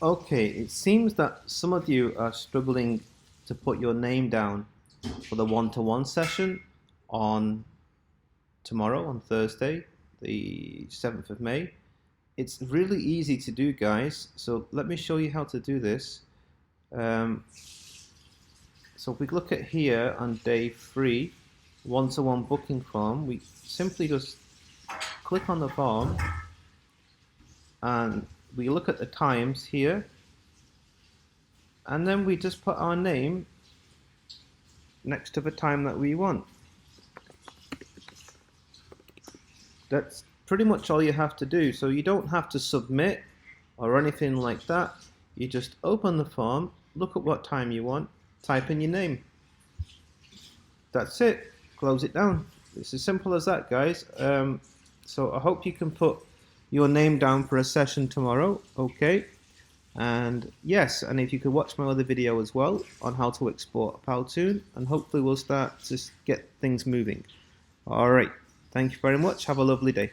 Okay, it seems that some of you are struggling to put your name down for the one-to-one session on tomorrow, on Thursday, the 7th of May. It's really easy to do, guys. So let me show you how to do this. Um, so if we look at here on day 3, one-to-one booking form, we simply just click on the form and we look at the times here, and then we just put our name next to the time that we want. That's pretty much all you have to do. So you don't have to submit or anything like that. You just open the form, look at what time you want, type in your name. That's it. Close it down. It's as simple as that, guys. So I hope you can put your name down for a session tomorrow. Okay. And yes, and if you could watch my other video as well on how to export a Powtoon, and hopefully we'll start to get things moving. All right. Thank you very much. Have a lovely day.